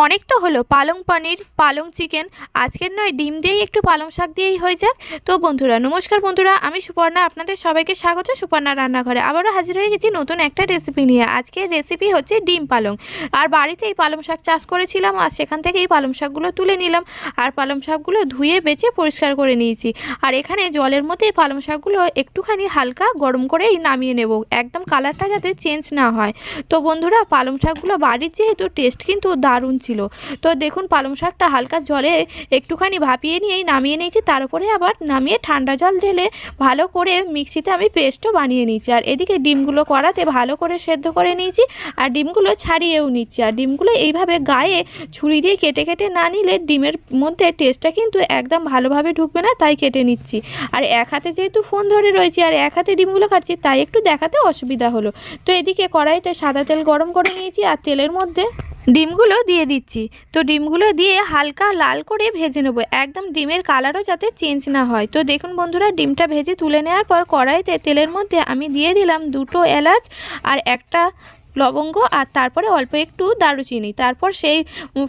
অনেক তো হলো পালং পনির, পালং চিকেন, আজকের নয় ডিম দিয়েই একটু পালং শাক দিয়েই হয়ে যাক। তো বন্ধুরা নমস্কার বন্ধুরা, আমি সুপর্ণা, আপনাদের সবাইকে স্বাগত সুপর্ণা রান্নাঘরে। আবারও হাজির হয়ে গেছি নতুন একটা রেসিপি নিয়ে। আজকের রেসিপি হচ্ছে ডিম পালং। আর বাড়িতেই পালং শাক চাষ করেছিলাম, আর সেখান থেকে এই পালং শাকগুলো তুলে নিলাম। আর পালং শাকগুলো ধুয়ে বেছে পরিষ্কার করে নিয়েছি। আর এখানে জলের মধ্যে এই পালং শাকগুলো একটুখানি হালকা গরম করেই নামিয়ে নেব, একদম কালারটা যাতে চেঞ্জ না হয়। তো বন্ধুরা পালং শাকগুলো বাড়ির যেহেতু টেস্ট কিন্তু দারুণ ছিল। তো দেখুন পালং শাকটা হালকা জলে একটুখানি ভাপিয়ে নিয়েই নামিয়ে নিয়েছি, তার উপরে আবার নামিয়ে ঠান্ডা জল ঢেলে ভালো করে মিক্সিতে আমি পেস্টও বানিয়ে নিয়েছি। আর এদিকে ডিমগুলো কড়াতে ভালো করে সেদ্ধ করে নিয়েছি, আর ডিমগুলো ছাড়িয়েও নিচ্ছি। আর ডিমগুলো এইভাবে গায়ে ছুরি দিয়ে কেটে কেটে না নিলে ডিমের মধ্যে টেস্টটা কিন্তু একদম ভালোভাবে ঢুকবে না, তাই কেটে নিচ্ছি। আর এক হাতে যেহেতু ফোন ধরে রয়েছি আর এক হাতে ডিমগুলো কাটছি, তাই একটু দেখাতে অসুবিধা হলো। তো এদিকে কড়াইতে সাদা তেল গরম করে নিয়েছি, আর তেলের মধ্যে ডিমগুলো দিয়ে দিচ্ছি। তো ডিমগুলো দিয়ে হালকা লাল করে ভেজে নেবো, একদম ডিমের কালারও যাতে চেঞ্জ না হয়। তো দেখুন বন্ধুরা ডিমটা ভেজে তুলে নেওয়ার পর কড়াইতে তেলের মধ্যে আমি দিয়ে দিলাম 2টো এলাচ আর একটা লবঙ্গ, আর তারপরে অল্প একটু দারুচিনি। তারপর সেই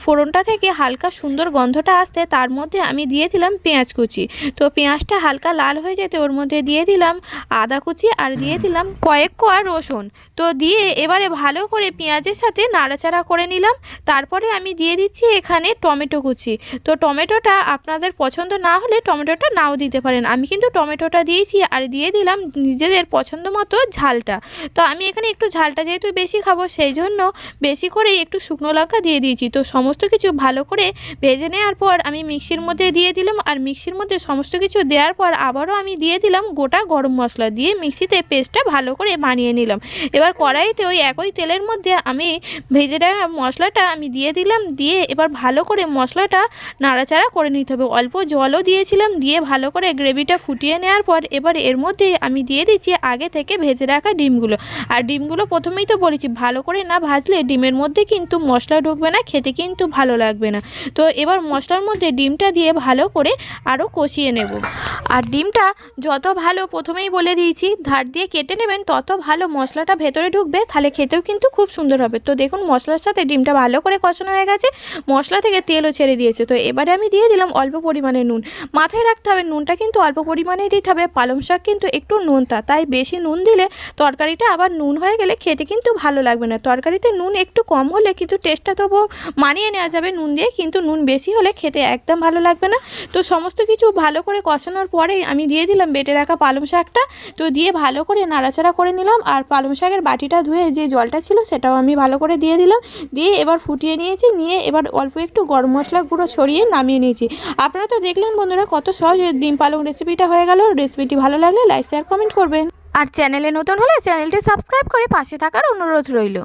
ফোড়নটা থেকে হালকা সুন্দর গন্ধটা আসতে তার মধ্যে আমি দিয়ে দিলাম পেঁয়াজ কুচি। তো পেঁয়াজটা হালকা লাল হয়ে যেতে ওর মধ্যে দিয়ে দিলাম আদা কুচি, আর দিয়ে দিলাম কয়েক কোয়া রসুন। তো দিয়ে এবারে ভালো করে পেঁয়াজের সাথে নাড়াচাড়া করে নিলাম। তারপরে আমি দিয়ে দিচ্ছি এখানে টমেটো কুচি। তো টমেটোটা আপনাদের পছন্দ না হলে টমেটোটা নাও দিতে পারেন, আমি কিন্তু টমেটোটা দিয়েছি। আর দিয়ে দিলাম নিজেদের পছন্দ মতো ঝালটা। তো আমি এখানে একটু ঝালটা যেহেতু বেশি খাবো সেই জন্য বেশি করে একটু শুকনো লঙ্কা দিয়ে দিয়েছি। তো সমস্ত কিছু ভালো করে ভেজে নেওয়ার পর আমি মিক্সির মধ্যে দিয়ে দিলাম। আর মিক্সির মধ্যে সমস্ত কিছু দেওয়ার পর আবারও আমি দিয়ে দিলাম গোটা গরম মশলা, দিয়ে মিক্সিতে পেস্টটা ভালো করে বানিয়ে নিলাম। এবার কড়াইতে ওই একই তেলের মধ্যে আমি ভেজে রাখা মশলাটা আমি দিয়ে দিলাম, দিয়ে এবার ভালো করে মশলাটা নাড়াচাড়া করে নিতে হবে। অল্প জলও দিয়েছিলাম, দিয়ে ভালো করে গ্রেভিটা ফুটিয়ে নেওয়ার পর এবার এর মধ্যে আমি দিয়ে দিচ্ছি আগে থেকে ভেজে রাখা ডিমগুলো। আর ডিমগুলো প্রথমেই তো বলেছি ভালো করে না ভাজলে ডিমের মধ্যে কিন্তু মশলা ঢুকবে না, খেতে কিন্তু ভালো লাগবে না। তো এবার মশলার মধ্যে ডিমটা দিয়ে ভালো করে আরও কষিয়ে নেব। আর ডিমটা যত ভালো, প্রথমেই বলে দিয়েছি, ধার দিয়ে কেটে নেবেন তত ভালো মশলাটা ভেতরে ঢুকবে, তাহলে খেতেও কিন্তু খুব সুন্দর হবে। তো দেখুন মশলার সাথে ডিমটা ভালো করে কষানো হয়ে গেছে, মশলা থেকে তেলও ছেড়ে দিয়েছে। তো এবারে আমি দিয়ে দিলাম অল্প পরিমাণে নুন। মাথায় রাখতে হবে নুনটা কিন্তু অল্প পরিমাণেই দিতে হবে, পালং শাক কিন্তু একটু নোনতা, তাই বেশি নুন দিলে তরকারিটা আবার নুন হয়ে গেলে খেতে কিন্তু ভালো লাগবে না। তরকারিতে নুন একটু কম হলে কিন্তু টেস্টটা তবুও মানিয়ে নেওয়া যাবে নুন দিয়ে, কিন্তু নুন বেশি হলে খেতে একদম ভালো লাগবে না। তো সমস্ত কিছু ভালো করে কষানোর পরেই আমি দিয়ে দিলাম বেটে রাখা পালং শাকটা। তো দিয়ে ভালো করে নাড়াচাড়া করে নিলাম। আর পালং শাকের বাটিটা ধুয়ে যে জলটা ছিল সেটাও আমি ভালো করে দিয়ে দিলাম, দিয়ে এবার ফুটিয়ে নিয়েছি। নিয়ে এবার অল্প একটু গরম মশলা গুঁড়ো ছড়িয়ে নামিয়ে নিয়েছি। আপনারা তো দেখলেন বন্ধুরা কত সহজে ডিম পালং রেসিপিটা হয়ে গেল। রেসিপিটি ভালো লাগলে লাইক শেয়ার কমেন্ট করবেন, আর চ্যানেলে নতুন হলে চ্যানেলটি সাবস্ক্রাইব করে পাশে থাকার অনুরোধ রইল।